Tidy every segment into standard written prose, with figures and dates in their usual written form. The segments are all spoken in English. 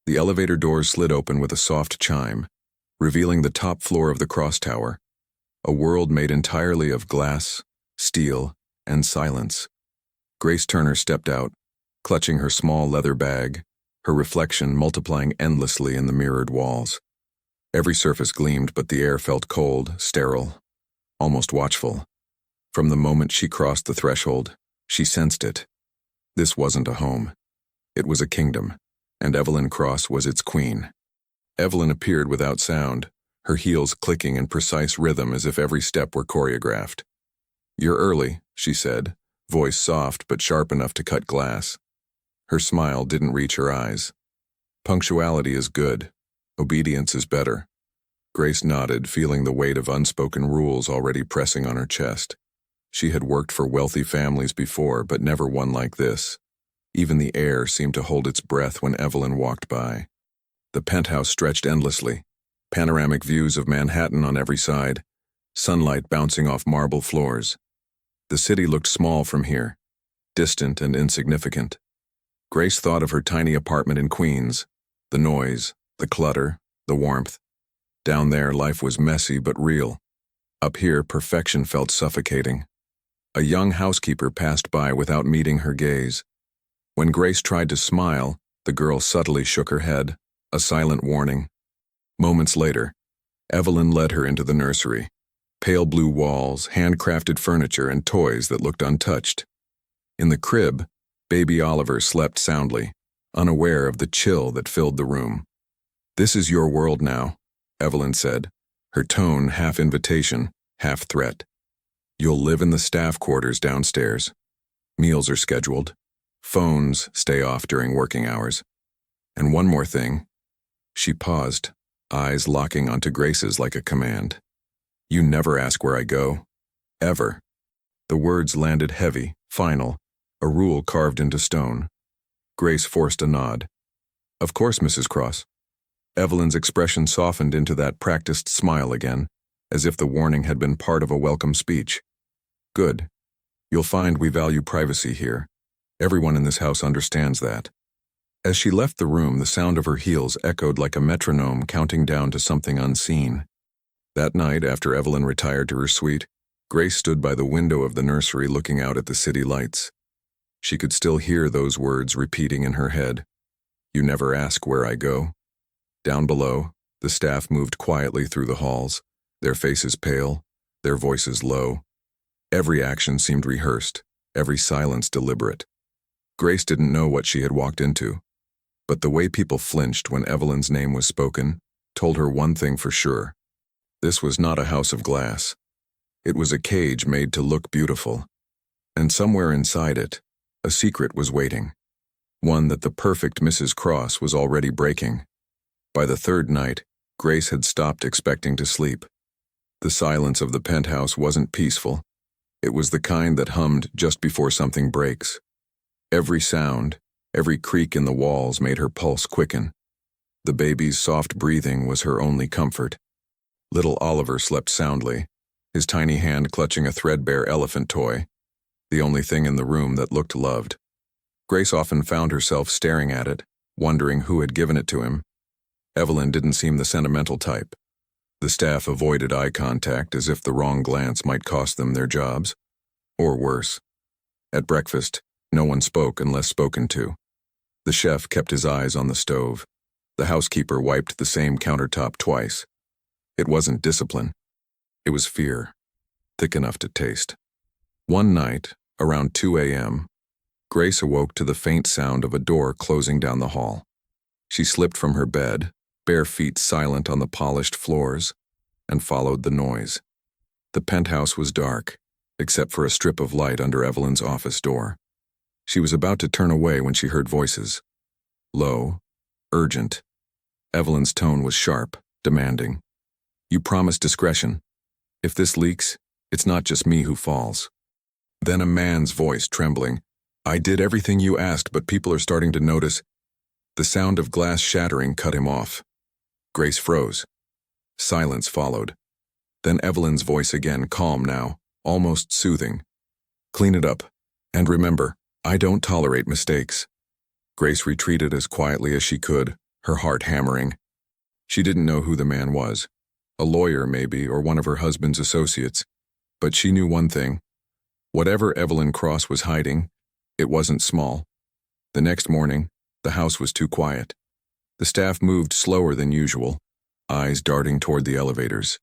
The elevator doors slid open with a soft chime, revealing the top floor of the cross tower, a world made entirely of glass, steel, and silence. Grace Turner stepped out, clutching her small leather bag, her reflection multiplying endlessly in the mirrored walls. Every surface gleamed, but the air felt cold, sterile, almost watchful. From the moment she crossed the threshold, she sensed it. This wasn't a home. It was a kingdom, and Evelyn Cross was its queen. Evelyn appeared without sound, her heels clicking in precise rhythm as if every step were choreographed. "You're early," she said, voice soft but sharp enough to cut glass. Her smile didn't reach her eyes. "Punctuality is good. Obedience is better." Grace nodded, feeling the weight of unspoken rules already pressing on her chest. She had worked for wealthy families before, but never one like this. Even the air seemed to hold its breath when Evelyn walked by. The penthouse stretched endlessly, panoramic views of Manhattan on every side, sunlight bouncing off marble floors. The city looked small from here, distant and insignificant. Grace thought of her tiny apartment in Queens, the noise, the clutter, the warmth. Down there, life was messy but real. Up here, perfection felt suffocating. A young housekeeper passed by without meeting her gaze. When Grace tried to smile, the girl subtly shook her head, a silent warning. Moments later, Evelyn led her into the nursery. Pale blue walls, handcrafted furniture, and toys that looked untouched. In the crib, baby Oliver slept soundly, unaware of the chill that filled the room. "This is your world now," Evelyn said, her tone half invitation, half threat. "You'll live in the staff quarters downstairs. Meals are scheduled. Phones stay off during working hours. And one more thing." She paused, eyes locking onto Grace's like a command. "You never ask where I go. Ever." The words landed heavy, final, a rule carved into stone. Grace forced a nod. "Of course, Mrs. Cross." Evelyn's expression softened into that practiced smile again, as if the warning had been part of a welcome speech. "Good. You'll find we value privacy here. Everyone in this house understands that." As she left the room, the sound of her heels echoed like a metronome counting down to something unseen. That night, after Evelyn retired to her suite, Grace stood by the window of the nursery looking out at the city lights. She could still hear those words repeating in her head. "You never ask where I go." Down below, the staff moved quietly through the halls, their faces pale, their voices low. Every action seemed rehearsed, every silence deliberate. Grace didn't know what she had walked into, but the way people flinched when Evelyn's name was spoken told her one thing for sure. This was not a house of glass. It was a cage made to look beautiful. And somewhere inside it, a secret was waiting. One that the perfect Mrs. Cross was already breaking. By the third night, Grace had stopped expecting to sleep. The silence of the penthouse wasn't peaceful. It was the kind that hummed just before something breaks. Every sound, every creak in the walls made her pulse quicken. The baby's soft breathing was her only comfort. Little Oliver slept soundly, his tiny hand clutching a threadbare elephant toy, the only thing in the room that looked loved. Grace often found herself staring at it, wondering who had given it to him. Evelyn didn't seem the sentimental type. The staff avoided eye contact as if the wrong glance might cost them their jobs. Or worse. At breakfast, no one spoke unless spoken to. The chef kept his eyes on the stove. The housekeeper wiped the same countertop twice. It wasn't discipline. It was fear, thick enough to taste. One night, around 2 a.m., Grace awoke to the faint sound of a door closing down the hall. She slipped from her bed, bare feet silent on the polished floors, and followed the noise. The penthouse was dark, except for a strip of light under Evelyn's office door. She was about to turn away when she heard voices. Low, urgent. Evelyn's tone was sharp, demanding. "You promised discretion. If this leaks, it's not just me who falls." Then a man's voice trembling. "I did everything you asked, but people are starting to notice." The sound of glass shattering cut him off. Grace froze. Silence followed. Then Evelyn's voice again, calm now, almost soothing. "Clean it up. And remember, I don't tolerate mistakes." Grace retreated as quietly as she could, her heart hammering. She didn't know who the man was. A lawyer, maybe, or one of her husband's associates. But she knew one thing. Whatever Evelyn Cross was hiding, it wasn't small. The next morning, the house was too quiet. The staff moved slower than usual, eyes darting toward the elevators.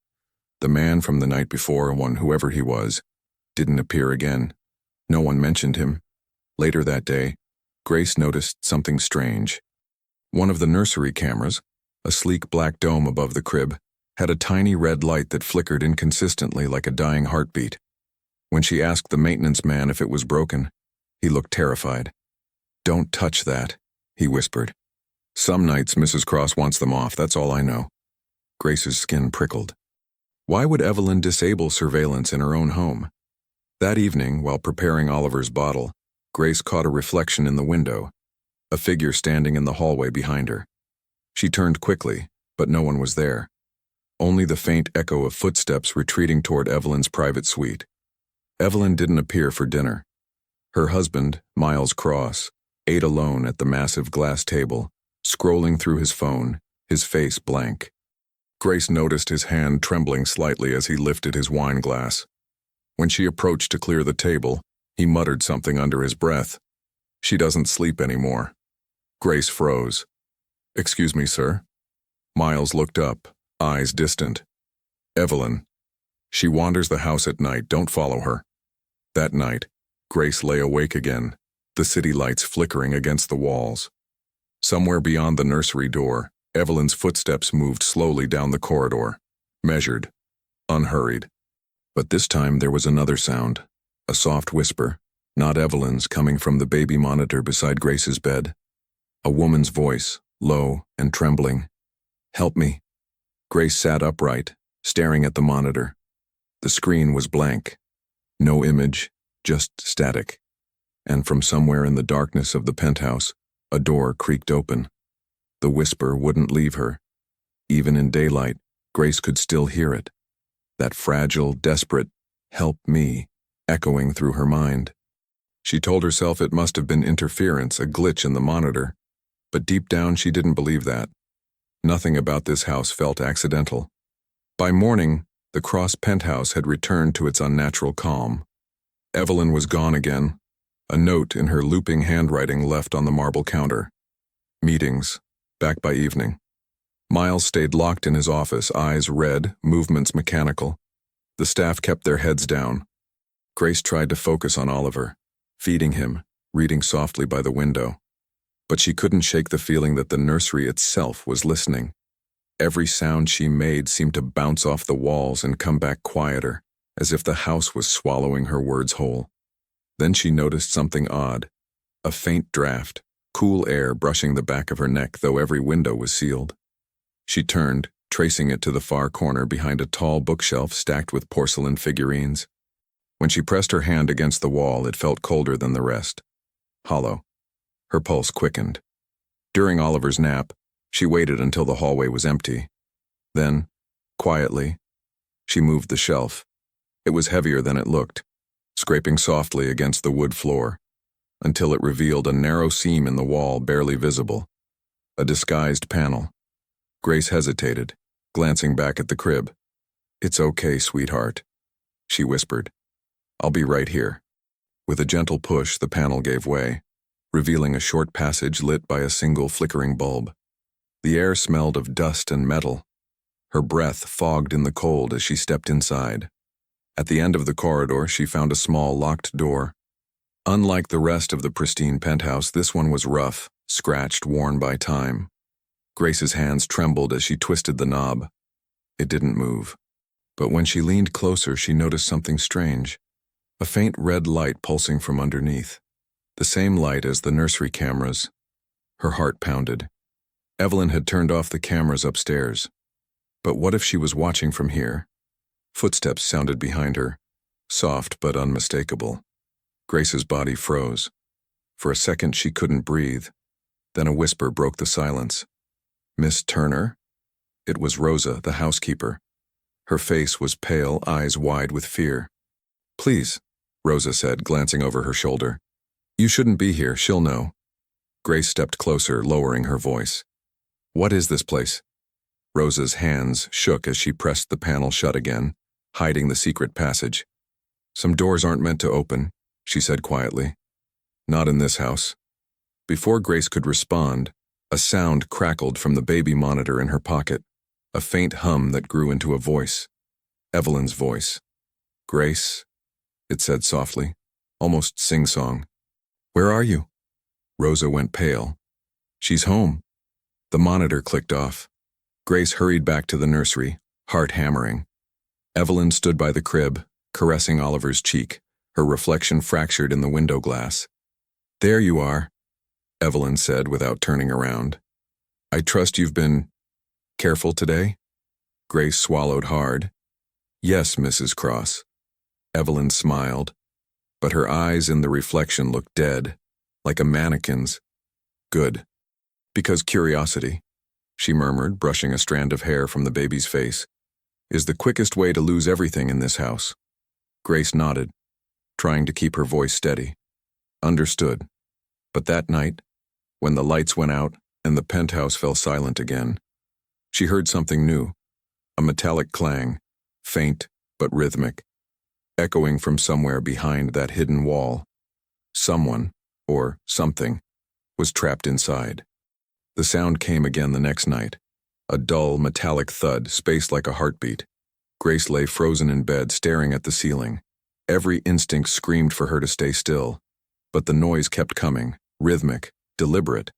The man from the night before, whoever he was, didn't appear again. No one mentioned him. Later that day, Grace noticed something strange. One of the nursery cameras, a sleek black dome above the crib, had a tiny red light that flickered inconsistently like a dying heartbeat. When she asked the maintenance man if it was broken, he looked terrified. "Don't touch that," he whispered. "Some nights Mrs. Cross wants them off, that's all I know." Grace's skin prickled. Why would Evelyn disable surveillance in her own home? That evening, while preparing Oliver's bottle, Grace caught a reflection in the window, a figure standing in the hallway behind her. She turned quickly, but no one was there. Only the faint echo of footsteps retreating toward Evelyn's private suite. Evelyn didn't appear for dinner. Her husband, Miles Cross, ate alone at the massive glass table, scrolling through his phone, his face blank. Grace noticed his hand trembling slightly as he lifted his wine glass. When she approached to clear the table, he muttered something under his breath. "She doesn't sleep anymore." Grace froze. "Excuse me, sir." Miles looked up, eyes distant. "Evelyn. She wanders the house at night, don't follow her." That night, Grace lay awake again, the city lights flickering against the walls. Somewhere beyond the nursery door, Evelyn's footsteps moved slowly down the corridor, measured, unhurried. But this time there was another sound, a soft whisper, not Evelyn's, coming from the baby monitor beside Grace's bed. A woman's voice, low and trembling. "Help me." Grace sat upright, staring at the monitor. The screen was blank. No image, just static. And from somewhere in the darkness of the penthouse, a door creaked open. The whisper wouldn't leave her. Even in daylight, Grace could still hear it. That fragile, desperate, "Help me," echoing through her mind. She told herself it must have been interference, a glitch in the monitor. But deep down she didn't believe that. Nothing about this house felt accidental. By morning, the Cross penthouse had returned to its unnatural calm. Evelyn was gone again, a note in her looping handwriting left on the marble counter. Meetings, back by evening. Miles stayed locked in his office, eyes red, movements mechanical. The staff kept their heads down. Grace tried to focus on Oliver, feeding him, reading softly by the window. But she couldn't shake the feeling that the nursery itself was listening. Every sound she made seemed to bounce off the walls and come back quieter, as if the house was swallowing her words whole. Then she noticed something odd, a faint draft, cool air brushing the back of her neck, though every window was sealed. She turned, tracing it to the far corner behind a tall bookshelf stacked with porcelain figurines. When she pressed her hand against the wall, it felt colder than the rest. Hollow. Her pulse quickened. During Oliver's nap, she waited until the hallway was empty. Then, quietly, she moved the shelf. It was heavier than it looked, scraping softly against the wood floor, until it revealed a narrow seam in the wall barely visible. A disguised panel. Grace hesitated, glancing back at the crib. "It's okay, sweetheart," she whispered. "I'll be right here." With a gentle push, the panel gave way, revealing a short passage lit by a single flickering bulb. The air smelled of dust and metal. Her breath fogged in the cold as she stepped inside. At the end of the corridor, she found a small locked door. Unlike the rest of the pristine penthouse, this one was rough, scratched, worn by time. Grace's hands trembled as she twisted the knob. It didn't move. But when she leaned closer, she noticed something strange. A faint red light pulsing from underneath. The same light as the nursery cameras. Her heart pounded. Evelyn had turned off the cameras upstairs. But what if she was watching from here? Footsteps sounded behind her, soft but unmistakable. Grace's body froze. For a second she couldn't breathe. Then a whisper broke the silence. "Miss Turner?" It was Rosa, the housekeeper. Her face was pale, eyes wide with fear. "Please," Rosa said, glancing over her shoulder. "You shouldn't be here, she'll know." Grace stepped closer, lowering her voice. What is this place? Rosa's hands shook as she pressed the panel shut again, hiding the secret passage. Some doors aren't meant to open, she said quietly. Not in this house. Before Grace could respond, a sound crackled from the baby monitor in her pocket, a faint hum that grew into a voice. Evelyn's voice. Grace, it said softly, almost sing-song. Where are you? Rosa went pale. She's home. The monitor clicked off. Grace hurried back to the nursery, heart hammering. Evelyn stood by the crib, caressing Oliver's cheek, her reflection fractured in the window glass. There you are, Evelyn said without turning around. I trust you've been careful today? Grace swallowed hard. Yes, Mrs. Cross. Evelyn smiled, but her eyes in the reflection looked dead, like a mannequin's. Good. Because curiosity, she murmured, brushing a strand of hair from the baby's face, is the quickest way to lose everything in this house. Grace nodded, trying to keep her voice steady. Understood. But that night, when the lights went out and the penthouse fell silent again, she heard something new, a metallic clang, faint but rhythmic, echoing from somewhere behind that hidden wall. Someone, or something, was trapped inside. The sound came again the next night, a dull, metallic thud spaced like a heartbeat. Grace lay frozen in bed, staring at the ceiling. Every instinct screamed for her to stay still, but the noise kept coming, rhythmic, deliberate.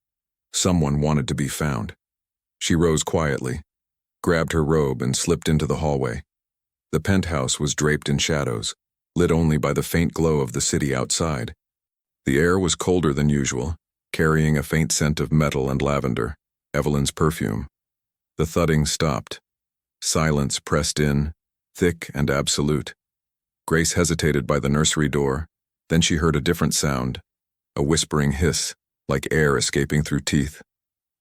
Someone wanted to be found. She rose quietly, grabbed her robe and slipped into the hallway. The penthouse was draped in shadows, lit only by the faint glow of the city outside. The air was colder than usual, carrying a faint scent of metal and lavender, Evelyn's perfume. The thudding stopped. Silence pressed in, thick and absolute. Grace hesitated by the nursery door, then she heard a different sound, a whispering hiss, like air escaping through teeth.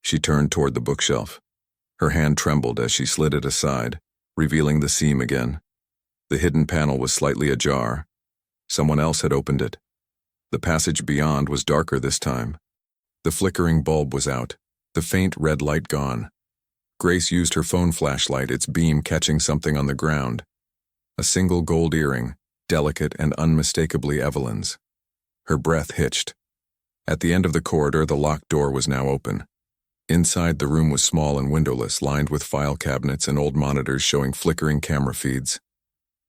She turned toward the bookshelf. Her hand trembled as she slid it aside, revealing the seam again. The hidden panel was slightly ajar. Someone else had opened it. The passage beyond was darker this time. The flickering bulb was out, the faint red light gone. Grace used her phone flashlight, its beam catching something on the ground. A single gold earring, delicate and unmistakably Evelyn's. Her breath hitched. At the end of the corridor, the locked door was now open. Inside, the room was small and windowless, lined with file cabinets and old monitors showing flickering camera feeds.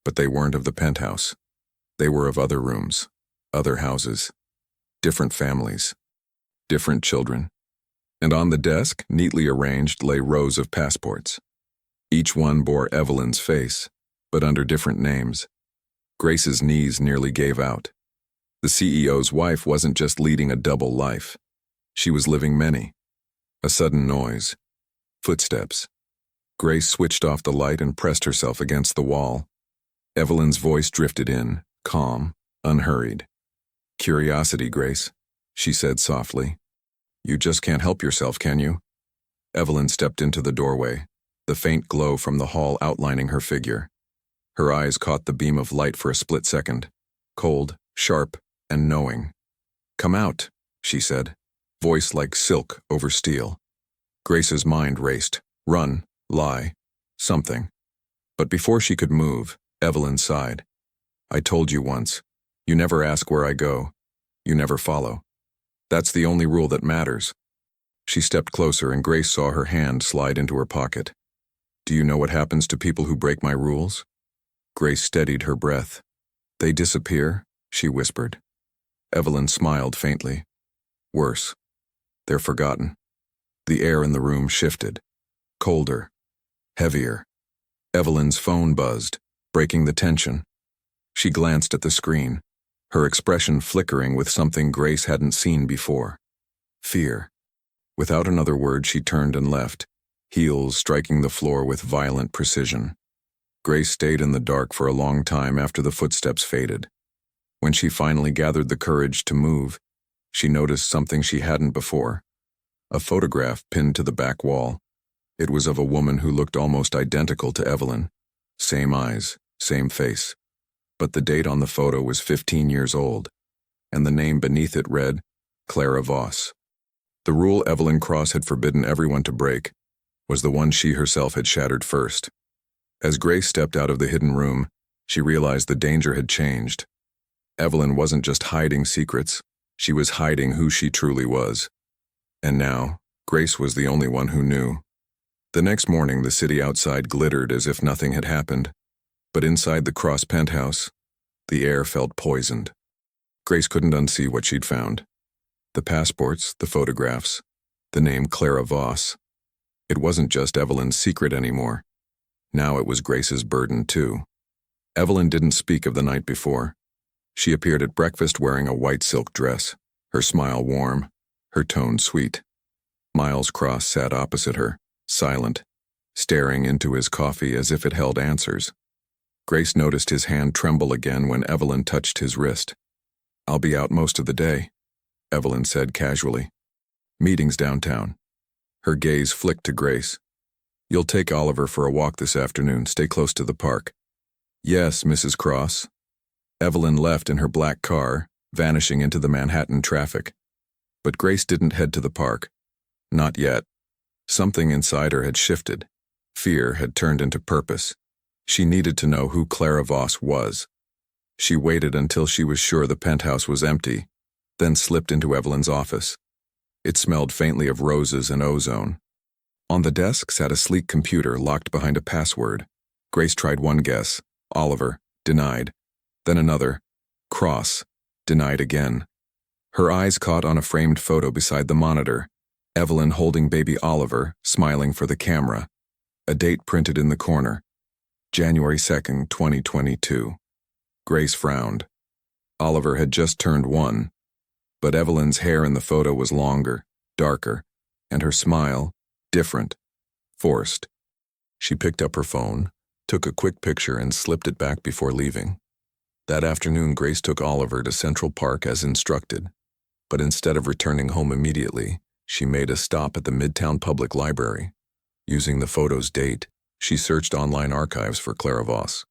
But they weren't of the penthouse. They were of other rooms, other houses, different families, different children. And on the desk, neatly arranged, lay rows of passports. Each one bore Evelyn's face, but under different names. Grace's knees nearly gave out. The CEO's wife wasn't just leading a double life. She was living many. A sudden noise. Footsteps. Grace switched off the light and pressed herself against the wall. Evelyn's voice drifted in, calm, unhurried. Curiosity, Grace, she said softly. You just can't help yourself, can you? Evelyn stepped into the doorway, the faint glow from the hall outlining her figure. Her eyes caught the beam of light for a split second, cold, sharp, and knowing. Come out, she said, voice like silk over steel. Grace's mind raced. Run, lie, something. But before she could move, Evelyn sighed. I told you once, you never ask where I go. You never follow. That's the only rule that matters. She stepped closer and Grace saw her hand slide into her pocket. Do you know what happens to people who break my rules? Grace steadied her breath. They disappear, she whispered. Evelyn smiled faintly. Worse. They're forgotten. The air in the room shifted. Colder. Heavier. Evelyn's phone buzzed, breaking the tension. She glanced at the screen, her expression flickering with something Grace hadn't seen before. Fear. Without another word, she turned and left, heels striking the floor with violent precision. Grace stayed in the dark for a long time after the footsteps faded. When she finally gathered the courage to move, she noticed something she hadn't before. A photograph pinned to the back wall. It was of a woman who looked almost identical to Evelyn. Same eyes, same face. But the date on the photo was 15 years old, and the name beneath it read, Clara Voss. The rule Evelyn Cross had forbidden everyone to break was the one she herself had shattered first. As Grace stepped out of the hidden room, she realized the danger had changed. Evelyn wasn't just hiding secrets, she was hiding who she truly was. And now, Grace was the only one who knew. The next morning, the city outside glittered as if nothing had happened, but inside the Cross penthouse, the air felt poisoned. Grace couldn't unsee what she'd found. The passports, the photographs, the name Clara Voss. It wasn't just Evelyn's secret anymore. Now it was Grace's burden too. Evelyn didn't speak of the night before. She appeared at breakfast wearing a white silk dress, her smile warm, her tone sweet. Miles Cross sat opposite her, silent, staring into his coffee as if it held answers. Grace noticed his hand tremble again when Evelyn touched his wrist. "I'll be out most of the day," Evelyn said casually. "Meetings downtown." Her gaze flicked to Grace. "You'll take Oliver for a walk this afternoon. Stay close to the park." "Yes, Mrs. Cross." Evelyn left in her black car, vanishing into the Manhattan traffic. But Grace didn't head to the park. Not yet. Something inside her had shifted. Fear had turned into purpose. She needed to know who Clara Voss was. She waited until she was sure the penthouse was empty, then slipped into Evelyn's office. It smelled faintly of roses and ozone. On the desk sat a sleek computer locked behind a password. Grace tried one guess, Oliver, denied. Then another, Cross, denied again. Her eyes caught on a framed photo beside the monitor, Evelyn holding baby Oliver, smiling for the camera. A date printed in the corner, January 2nd, 2022. Grace frowned. Oliver had just turned 1, but Evelyn's hair in the photo was longer, darker, and her smile, different, forced. She picked up her phone, took a quick picture and slipped it back before leaving. That afternoon, Grace took Oliver to Central Park as instructed, but instead of returning home immediately, she made a stop at the Midtown Public Library. Using the photo's date, she searched online archives for Clara Voss.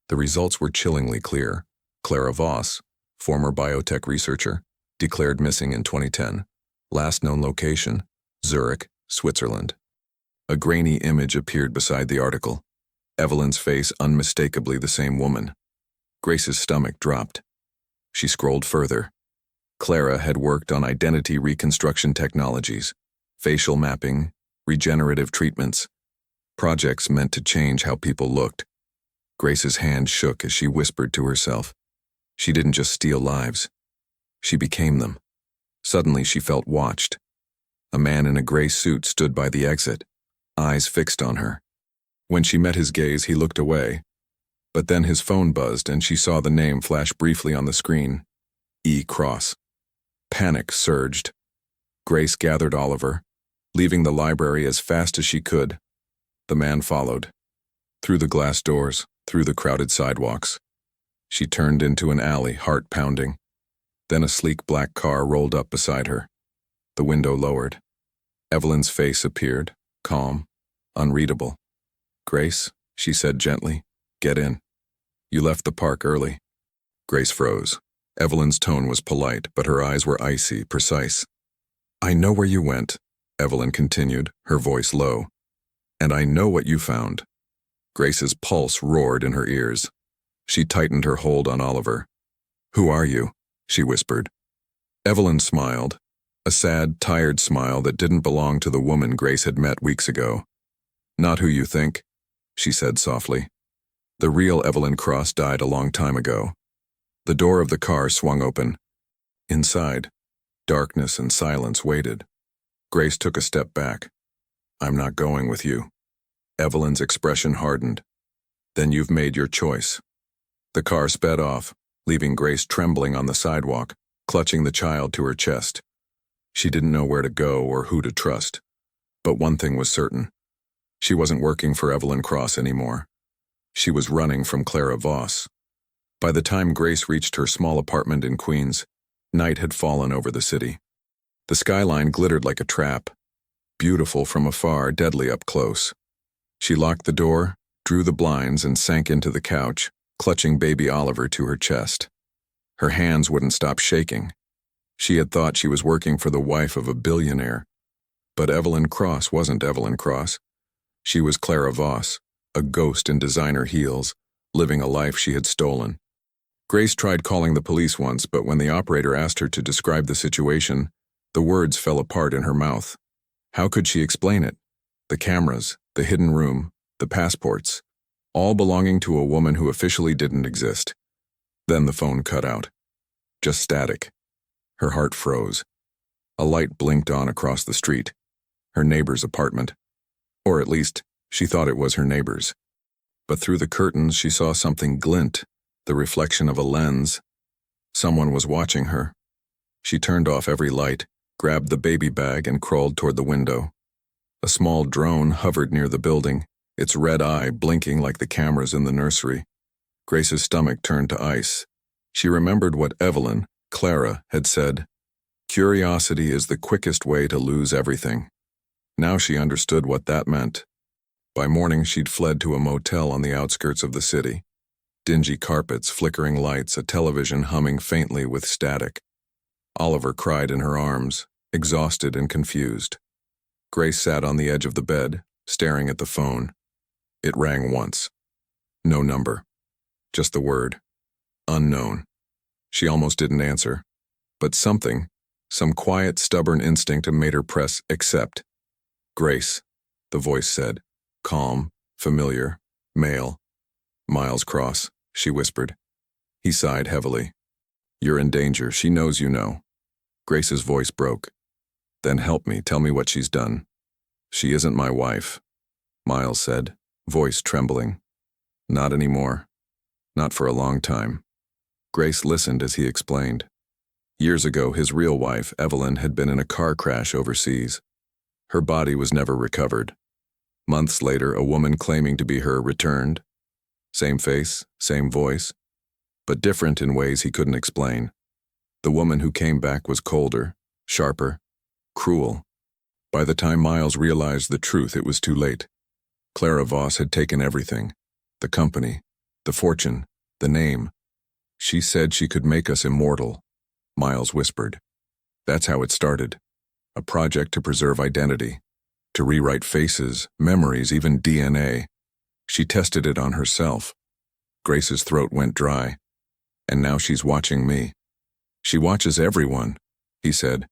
The results were chillingly clear. Clara Voss, former biotech researcher, declared missing in 2010. Last known location, Zurich, Switzerland. A grainy image appeared beside the article. Evelyn's face unmistakably the same woman. Grace's stomach dropped. She scrolled further. Clara had worked on identity reconstruction technologies, facial mapping, regenerative treatments, projects meant to change how people looked. Grace's hand shook as she whispered to herself. She didn't just steal lives. She became them. Suddenly she felt watched. A man in a gray suit stood by the exit, eyes fixed on her. When she met his gaze, he looked away. But then his phone buzzed and she saw the name flash briefly on the screen. E. Cross. Panic surged. Grace gathered Oliver, leaving the library as fast as she could. The man followed. Through the glass doors, through the crowded sidewalks. She turned into an alley, heart pounding. Then a sleek black car rolled up beside her. The window lowered. Evelyn's face appeared, calm, unreadable. "Grace," she said gently, "get in. You left the park early." Grace froze. Evelyn's tone was polite, but her eyes were icy, precise. "I know where you went," Evelyn continued, her voice low. "And I know what you found." Grace's pulse roared in her ears. She tightened her hold on Oliver. "Who are you?" she whispered. Evelyn smiled, a sad, tired smile that didn't belong to the woman Grace had met weeks ago. "Not who you think," she said softly. "The real Evelyn Cross died a long time ago." The door of the car swung open. Inside, darkness and silence waited. Grace took a step back. "I'm not going with you." Evelyn's expression hardened. "Then you've made your choice." The car sped off, leaving Grace trembling on the sidewalk, clutching the child to her chest. She didn't know where to go or who to trust. But one thing was certain. She wasn't working for Evelyn Cross anymore. She was running from Clara Voss. By the time Grace reached her small apartment in Queens, night had fallen over the city. The skyline glittered like a trap, beautiful from afar, deadly up close. She locked the door, drew the blinds, and sank into the couch, clutching baby Oliver to her chest. Her hands wouldn't stop shaking. She had thought she was working for the wife of a billionaire. But Evelyn Cross wasn't Evelyn Cross. She was Clara Voss, a ghost in designer heels, living a life she had stolen. Grace tried calling the police once, but when the operator asked her to describe the situation, the words fell apart in her mouth. How could she explain it? The cameras, the hidden room, the passports, all belonging to a woman who officially didn't exist. Then the phone cut out. Just static. Her heart froze. A light blinked on across the street. Her neighbor's apartment. Or at least, she thought it was her neighbor's. But through the curtains she saw something glint, the reflection of a lens. Someone was watching her. She turned off every light, grabbed the baby bag and crawled toward the window. A small drone hovered near the building, its red eye blinking like the cameras in the nursery. Grace's stomach turned to ice. She remembered what Evelyn, Clara, had said. Curiosity is the quickest way to lose everything. Now she understood what that meant. By morning she'd fled to a motel on the outskirts of the city. Dingy carpets, flickering lights, a television humming faintly with static. Oliver cried in her arms, exhausted and confused. Grace sat on the edge of the bed, staring at the phone. It rang once. No number. Just the word. Unknown. She almost didn't answer. But something, some quiet, stubborn instinct made her press accept. Grace, the voice said. Calm, familiar, male. Miles Cross, she whispered. He sighed heavily. You're in danger, she knows you know. Grace's voice broke. Then help me, tell me what she's done. She isn't my wife, Miles said, voice trembling. Not anymore. Not for a long time. Grace listened as he explained. Years ago, his real wife, Evelyn, had been in a car crash overseas. Her body was never recovered. Months later, a woman claiming to be her returned. Same face, same voice, but different in ways he couldn't explain. The woman who came back was colder, sharper, cruel. By the time Miles realized the truth, it was too late. Clara Voss had taken everything. The company, the fortune, the name. She said she could make us immortal, Miles whispered. That's how it started. A project to preserve identity, to rewrite faces, memories, even DNA. She tested it on herself. Grace's throat went dry. And now she's watching me. She watches everyone, he said.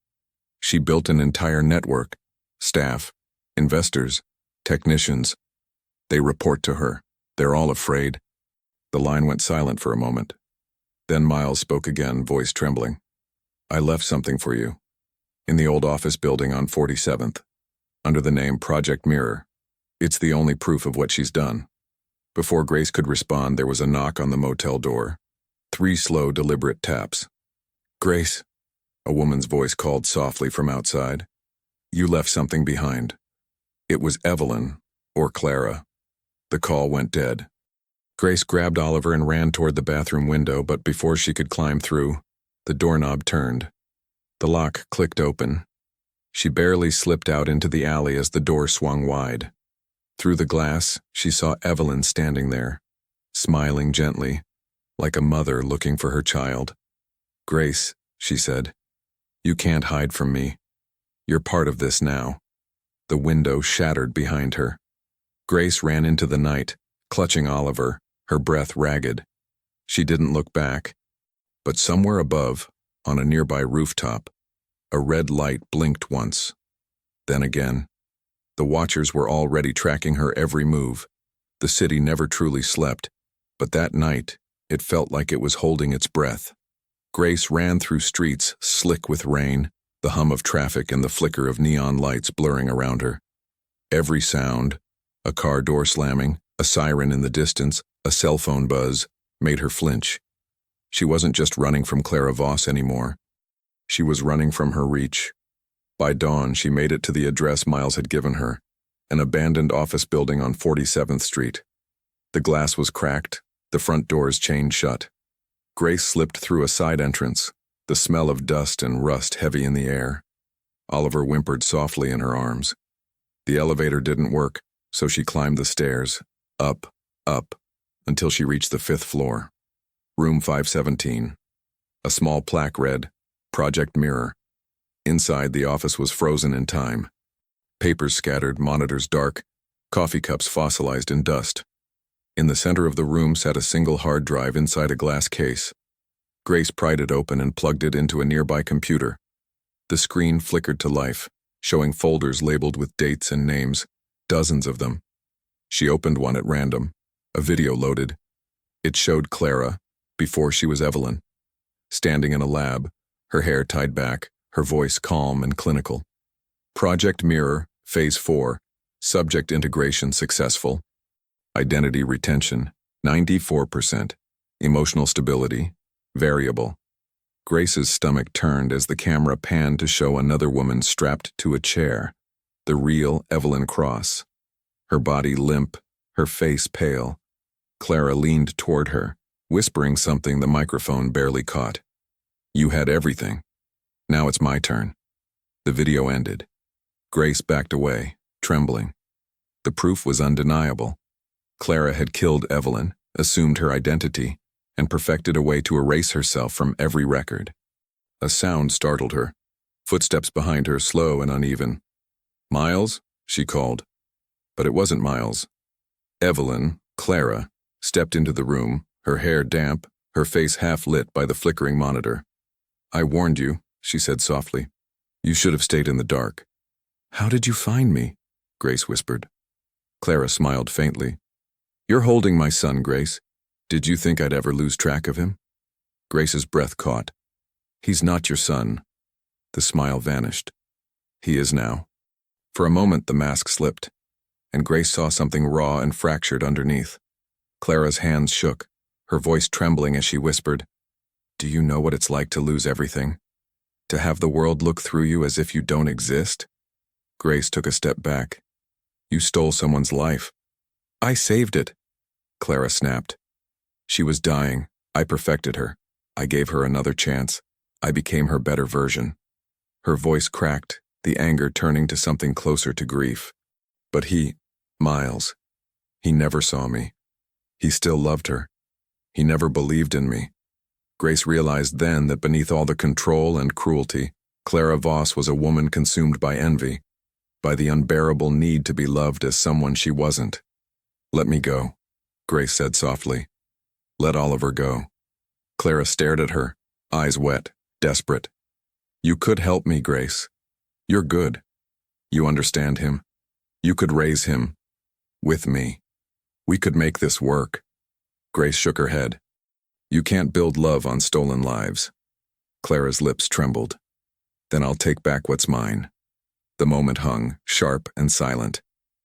She built an entire network, staff, investors, technicians. They report to her. They're all afraid. The line went silent for a moment. Then Miles spoke again, voice trembling. I left something for you. In the old office building on 47th. Under the name Project Mirror. It's the only proof of what she's done. Before Grace could respond, there was a knock on the motel door. 3 slow, deliberate taps. Grace, a woman's voice called softly from outside. You left something behind. It was Evelyn, or Clara. The call went dead. Grace grabbed Oliver and ran toward the bathroom window, but before she could climb through, the doorknob turned. The lock clicked open. She barely slipped out into the alley as the door swung wide. Through the glass, she saw Evelyn standing there, smiling gently, like a mother looking for her child. Grace, she said, you can't hide from me. You're part of this now. The window shattered behind her. Grace ran into the night, clutching Oliver, her breath ragged. She didn't look back. But somewhere above, on a nearby rooftop, a red light blinked once. Then again. The watchers were already tracking her every move. The city never truly slept, but that night, it felt like it was holding its breath. Grace ran through streets slick with rain, the hum of traffic and the flicker of neon lights blurring around her. Every sound, a car door slamming, a siren in the distance, a cell phone buzz, made her flinch. She wasn't just running from Clara Voss anymore. She was running from her reach. By dawn, she made it to the address Miles had given her, an abandoned office building on 47th Street. The glass was cracked, the front doors chained shut. Grace slipped through a side entrance, the smell of dust and rust heavy in the air. Oliver whimpered softly in her arms. The elevator didn't work, so she climbed the stairs, up, until she reached the 5th floor. Room 517. A small plaque read, Project Mirror. Inside, the office was frozen in time. Papers scattered, monitors dark, coffee cups fossilized in dust. In the center of the room sat a single hard drive inside a glass case. Grace pried it open and plugged it into a nearby computer. The screen flickered to life, showing folders labeled with dates and names, dozens of them. She opened one at random. A video loaded. It showed Clara, before she was Evelyn, standing in a lab, her hair tied back, her voice calm and clinical. Project Mirror, Phase 4, Subject Integration Successful. Identity Retention, 94%. Emotional Stability, Variable. Grace's stomach turned as the camera panned to show another woman strapped to a chair, the real Evelyn Cross. Her body limp, her face pale. Clara leaned toward her, whispering something the microphone barely caught. "You had everything. Now it's my turn." The video ended. Grace backed away, trembling. The proof was undeniable. Clara had killed Evelyn, assumed her identity, and perfected a way to erase herself from every record. A sound startled her. Footsteps behind her, slow and uneven. "Miles?" she called. But it wasn't Miles. Evelyn, Clara, stepped into the room, her hair damp, her face half lit by the flickering monitor. "I warned you," she said softly. "You should have stayed in the dark." "How did you find me?" Grace whispered. Clara smiled faintly. "You're holding my son, Grace. Did you think I'd ever lose track of him?" Grace's breath caught. "He's not your son." The smile vanished. "He is now." For a moment the mask slipped, and Grace saw something raw and fractured underneath. Clara's hands shook, her voice trembling as she whispered, "Do you know what it's like to lose everything? To have the world look through you as if you don't exist?" Grace took a step back. "You stole someone's life." "I saved it," Clara snapped. "She was dying. I perfected her. I gave her another chance. I became her better version." Her voice cracked, the anger turning to something closer to grief. "But Miles, he never saw me. He still loved her. He never believed in me." Grace realized then that beneath all the control and cruelty, Clara Voss was a woman consumed by envy, by the unbearable need to be loved as someone she wasn't. "Let me go," Grace said softly. "Let Oliver go." Clara stared at her, eyes wet, desperate. "You could help me, Grace. You're good. You understand him. You could raise him. With me. We could make this work." Grace shook her head. "You can't build love on stolen lives." Clara's lips trembled. "Then I'll take back what's mine." The moment hung, sharp and silent.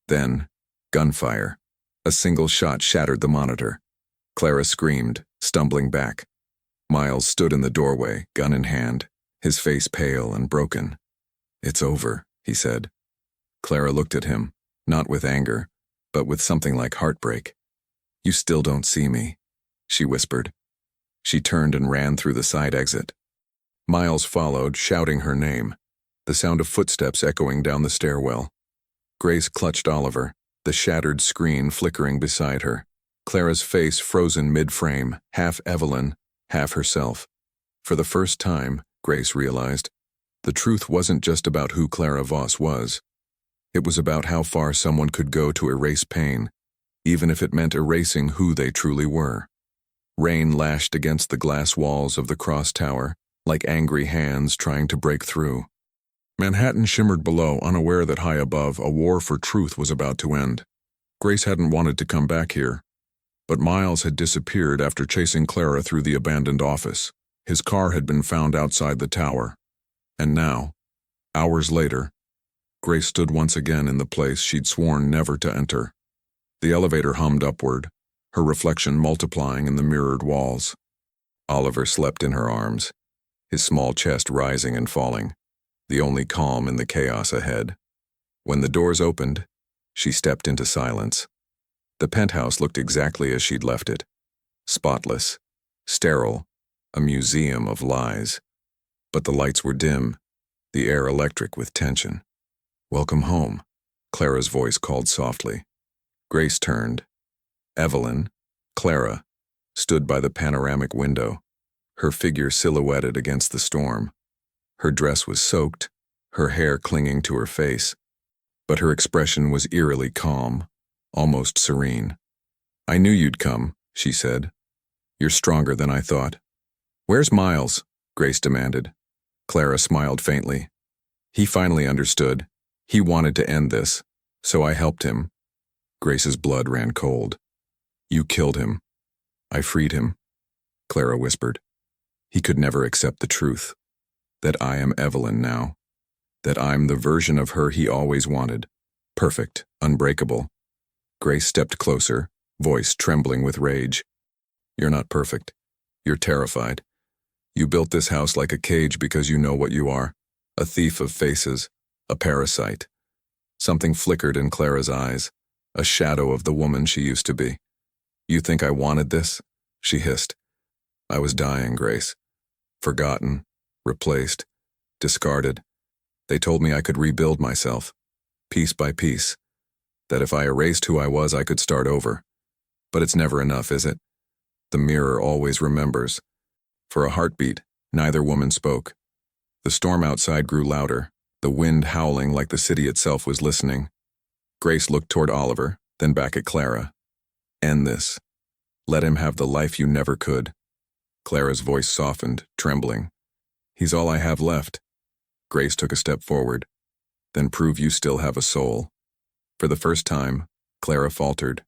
Then, gunfire. A single shot shattered the monitor. Clara screamed, stumbling back. Miles stood in the doorway, gun in hand, his face pale and broken. "It's over," he said. Clara looked at him, not with anger, but with something like heartbreak. "You still don't see me," she whispered. She turned and ran through the side exit. Miles followed, shouting her name, the sound of footsteps echoing down the stairwell. Grace clutched Oliver, the shattered screen flickering beside her. Clara's face frozen mid-frame, half Evelyn, half herself. For the first time, Grace realized, the truth wasn't just about who Clara Voss was. It was about how far someone could go to erase pain, even if it meant erasing who they truly were. Rain lashed against the glass walls of the cross tower, like angry hands trying to break through. Manhattan shimmered below, unaware that high above, a war for truth was about to end. Grace hadn't wanted to come back here. But Miles had disappeared after chasing Clara through the abandoned office. His car had been found outside the tower. And now, hours later, Grace stood once again in the place she'd sworn never to enter. The elevator hummed upward, her reflection multiplying in the mirrored walls. Oliver slept in her arms, his small chest rising and falling, the only calm in the chaos ahead. When the doors opened, she stepped into silence. The penthouse looked exactly as she'd left it. Spotless, sterile, a museum of lies. But the lights were dim, the air electric with tension. "Welcome home," Clara's voice called softly. Grace turned. Evelyn, Clara, stood by the panoramic window, her figure silhouetted against the storm. Her dress was soaked, her hair clinging to her face, but her expression was eerily calm, almost serene. "I knew you'd come," she said. "You're stronger than I thought." "Where's Miles?" Grace demanded. Clara smiled faintly. "He finally understood. He wanted to end this, so I helped him." Grace's blood ran cold. "You killed him." "I freed him," Clara whispered. "He could never accept the truth. That I am Evelyn now. That I'm the version of her he always wanted. Perfect, unbreakable." Grace stepped closer, voice trembling with rage. "You're not perfect. You're terrified. You built this house like a cage because you know what you are. A thief of faces. A parasite." Something flickered in Clara's eyes, a shadow of the woman she used to be. "You think I wanted this?" she hissed. "I was dying, Grace. Forgotten, replaced, discarded. They told me I could rebuild myself, piece by piece. That if I erased who I was, I could start over. But it's never enough, is it? The mirror always remembers." For a heartbeat, neither woman spoke. The storm outside grew louder, the wind howling like the city itself was listening. Grace looked toward Oliver, then back at Clara. "End this. Let him have the life you never could." Clara's voice softened, trembling. "He's all I have left." Grace took a step forward. "Then prove you still have a soul." For the first time, Clara faltered.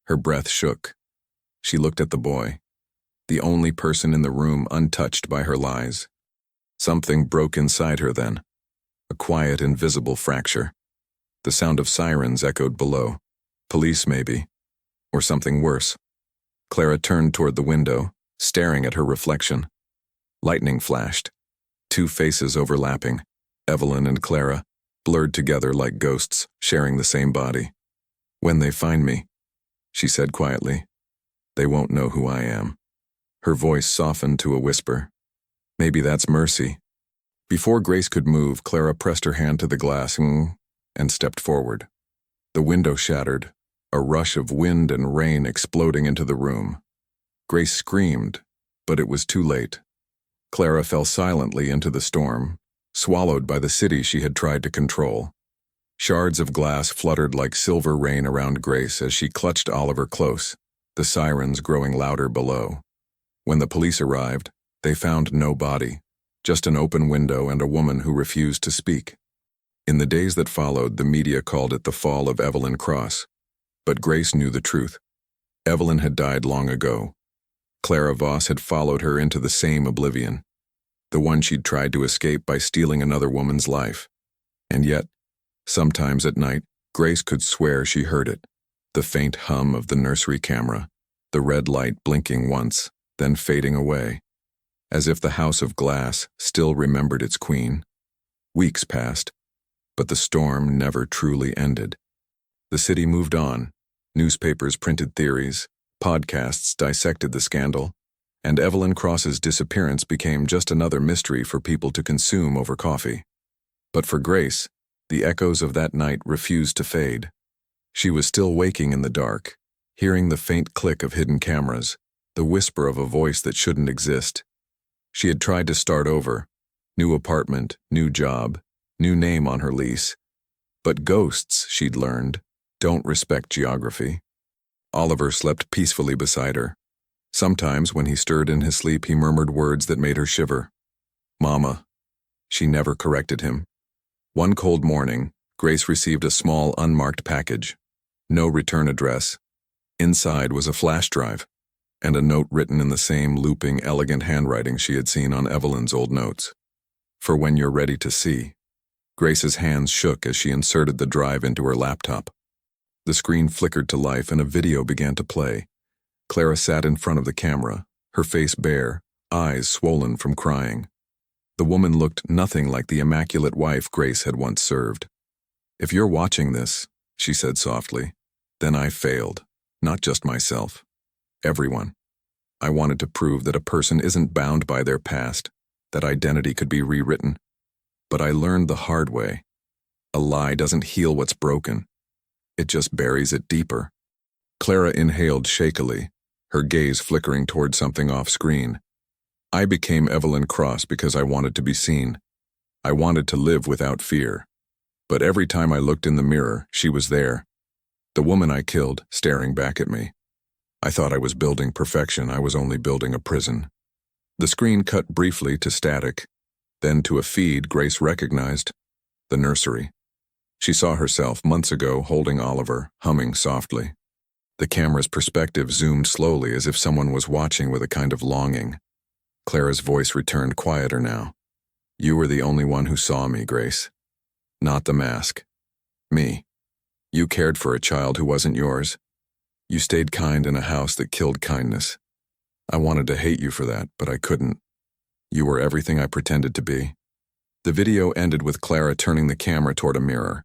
Her breath shook. She looked at the boy, the only person in the room untouched by her lies. Something broke inside her then. A quiet, invisible fracture. The sound of sirens echoed below. Police, maybe. Or something worse. Clara turned toward the window, staring at her reflection. Lightning flashed. Two faces overlapping, Evelyn and Clara, blurred together like ghosts, sharing the same body. "When they find me," she said quietly, "they won't know who I am." Her voice softened to a whisper. "Maybe that's mercy." Before Grace could move, Clara pressed her hand to the glass and stepped forward. The window shattered, a rush of wind and rain exploding into the room. Grace screamed, but it was too late. Clara fell silently into the storm, swallowed by the city she had tried to control. Shards of glass fluttered like silver rain around Grace as she clutched Oliver close, the sirens growing louder below. When the police arrived, they found no body, just an open window and a woman who refused to speak. In the days that followed, the media called it the fall of Evelyn Cross. But Grace knew the truth. Evelyn had died long ago. Clara Voss had followed her into the same oblivion, the one she'd tried to escape by stealing another woman's life. And yet, sometimes at night, Grace could swear she heard it, the faint hum of the nursery camera, the red light blinking once, then fading away, as if the house of glass still remembered its queen. Weeks passed, but the storm never truly ended. The city moved on. Newspapers printed theories, podcasts dissected the scandal, and Evelyn Cross's disappearance became just another mystery for people to consume over coffee. But for Grace, the echoes of that night refused to fade. She was still waking in the dark, hearing the faint click of hidden cameras, the whisper of a voice that shouldn't exist. She had tried to start over, new apartment, new job, new name on her lease. But ghosts, she'd learned, don't respect geography. Oliver slept peacefully beside her. Sometimes, when he stirred in his sleep, he murmured words that made her shiver. "Mama." She never corrected him. One cold morning, Grace received a small, unmarked package. No return address. Inside was a flash drive, and a note written in the same looping, elegant handwriting she had seen on Evelyn's old notes. "For when you're ready to see." Grace's hands shook as she inserted the drive into her laptop. The screen flickered to life and a video began to play. Clara sat in front of the camera, her face bare, eyes swollen from crying. The woman looked nothing like the immaculate wife Grace had once served. "If you're watching this," she said softly, "then I failed, not just myself. Everyone. I wanted to prove that a person isn't bound by their past, that identity could be rewritten. But I learned the hard way. A lie doesn't heal what's broken. It just buries it deeper." Clara inhaled shakily, her gaze flickering toward something off-screen. "I became Evelyn Cross because I wanted to be seen. I wanted to live without fear. But every time I looked in the mirror, she was there. The woman I killed, staring back at me. I thought I was building perfection. I was only building a prison. The screen cut briefly to static, then to a feed Grace recognized. The nursery. She saw herself months ago holding Oliver, humming softly. The camera's perspective zoomed slowly as if someone was watching with a kind of longing. Clara's voice returned quieter now. You were the only one who saw me, Grace. Not the mask. Me. You cared for a child who wasn't yours. You stayed kind in a house that killed kindness. I wanted to hate you for that, but I couldn't. You were everything I pretended to be. The video ended with Clara turning the camera toward a mirror.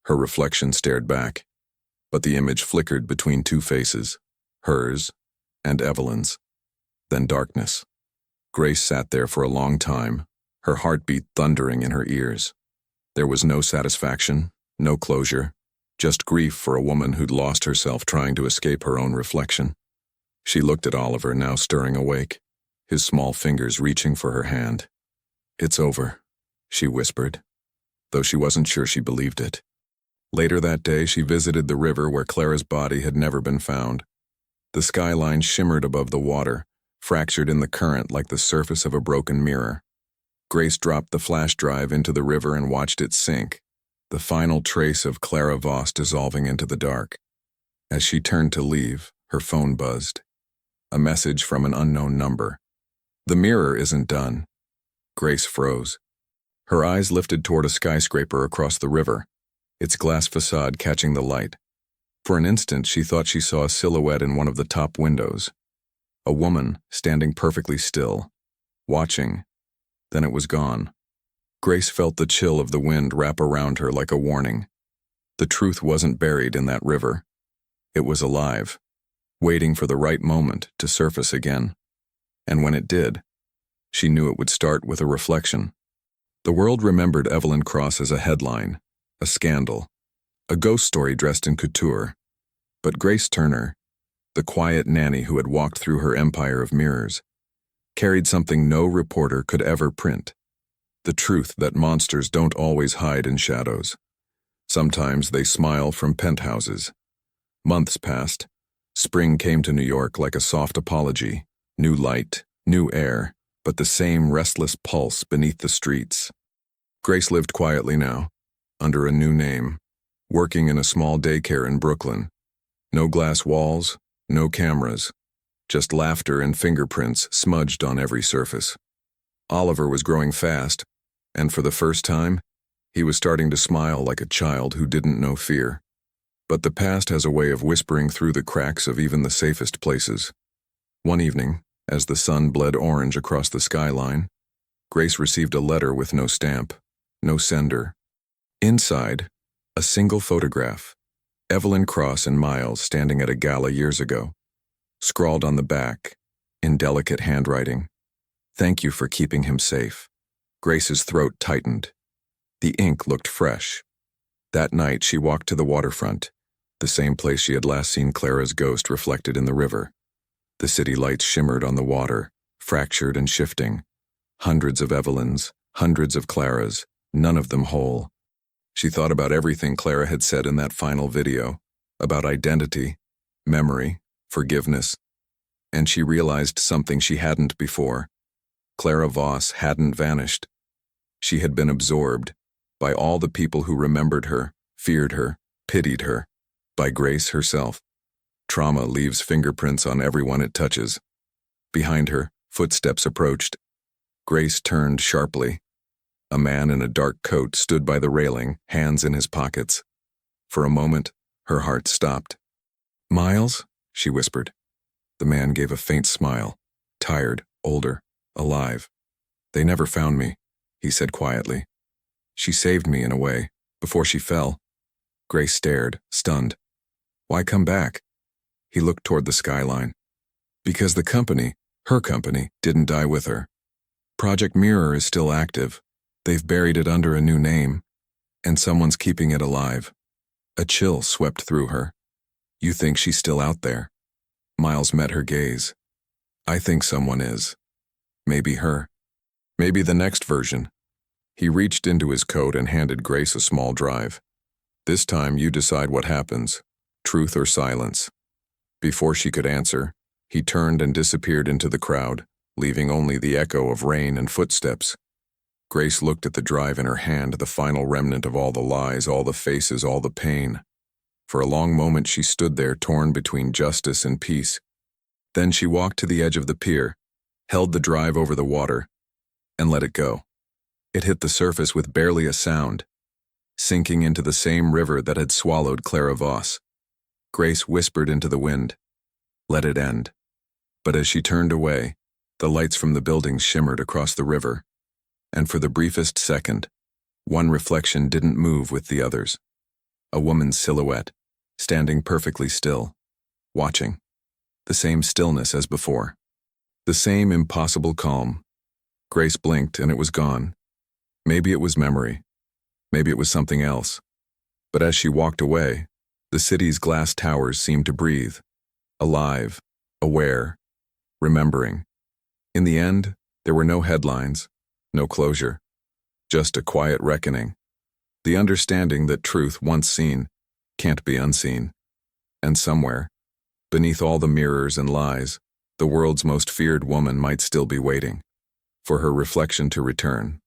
Her reflection stared back, but the image flickered between two faces, hers and Evelyn's. Then darkness. Grace sat there for a long time, her heartbeat thundering in her ears. There was no satisfaction, no closure, just grief for a woman who'd lost herself trying to escape her own reflection. She looked at Oliver, now stirring awake, his small fingers reaching for her hand. It's over, she whispered, though she wasn't sure she believed it. Later that day, she visited the river where Clara's body had never been found. The skyline shimmered above the water, fractured in the current like the surface of a broken mirror. Grace dropped the flash drive into the river and watched it sink, the final trace of Clara Voss dissolving into the dark. As she turned to leave, her phone buzzed. A message from an unknown number. The mirror isn't done. Grace froze. Her eyes lifted toward a skyscraper across the river, its glass facade catching the light. For an instant, she thought she saw a silhouette in one of the top windows. A woman, standing perfectly still, watching. Then it was gone. Grace felt the chill of the wind wrap around her like a warning. The truth wasn't buried in that river. It was alive, waiting for the right moment to surface again. And when it did, she knew it would start with a reflection. The world remembered Evelyn Cross as a headline, a scandal, a ghost story dressed in couture. But Grace Turner, the quiet nanny who had walked through her empire of mirrors, carried something no reporter could ever print. The truth that monsters don't always hide in shadows. Sometimes they smile from penthouses. Months passed. Spring came to New York like a soft apology. New light, new air, but the same restless pulse beneath the streets. Grace lived quietly now, under a new name, working in a small daycare in Brooklyn. No glass walls, no cameras, just laughter and fingerprints smudged on every surface. Oliver was growing fast, and for the first time, he was starting to smile like a child who didn't know fear. But the past has a way of whispering through the cracks of even the safest places. One evening, as the sun bled orange across the skyline, Grace received a letter with no stamp, no sender. Inside, a single photograph. Evelyn Cross and Miles standing at a gala years ago. Scrawled on the back, in delicate handwriting, "Thank you for keeping him safe." Grace's throat tightened. The ink looked fresh. That night she walked to the waterfront, the same place she had last seen Clara's ghost reflected in the river. The city lights shimmered on the water, fractured and shifting. Hundreds of Evelyns, hundreds of Claras, none of them whole. She thought about everything Clara had said in that final video, about identity, memory, forgiveness, and she realized something she hadn't before. Clara Voss hadn't vanished. She had been absorbed by all the people who remembered her, feared her, pitied her, by Grace herself. Trauma leaves fingerprints on everyone it touches. Behind her, footsteps approached. Grace turned sharply. A man in a dark coat stood by the railing, hands in his pockets. For a moment, her heart stopped. "Miles?" she whispered. The man gave a faint smile, tired, older, alive. "They never found me," he said quietly. "She saved me in a way, before she fell." Grace stared, stunned. "Why come back?" He looked toward the skyline. "Because the company, her company, didn't die with her. Project Mirror is still active. They've buried it under a new name, and someone's keeping it alive." A chill swept through her. "You think she's still out there?" Miles met her gaze. "I think someone is. Maybe her. Maybe the next version. He reached into his coat and handed Grace a small drive. "This time you decide what happens, truth or silence." Before she could answer, he turned and disappeared into the crowd, leaving only the echo of rain and footsteps. Grace looked at the drive in her hand, the final remnant of all the lies, all the faces, all the pain. For a long moment she stood there, torn between justice and peace. Then she walked to the edge of the pier, held the drive over the water, and let it go. It hit the surface with barely a sound, sinking into the same river that had swallowed Clara Voss. Grace whispered into the wind, "Let it end." But as she turned away, the lights from the buildings shimmered across the river, and for the briefest second, one reflection didn't move with the others. A woman's silhouette, standing perfectly still, watching. The same stillness as before. The same impossible calm. Grace blinked and it was gone. Maybe it was memory. Maybe it was something else. But as she walked away, the city's glass towers seemed to breathe. Alive, aware, remembering. In the end, there were no headlines, no closure. Just a quiet reckoning. The understanding that truth, once seen, can't be unseen. And somewhere, beneath all the mirrors and lies, the world's most feared woman might still be waiting for her reflection to return.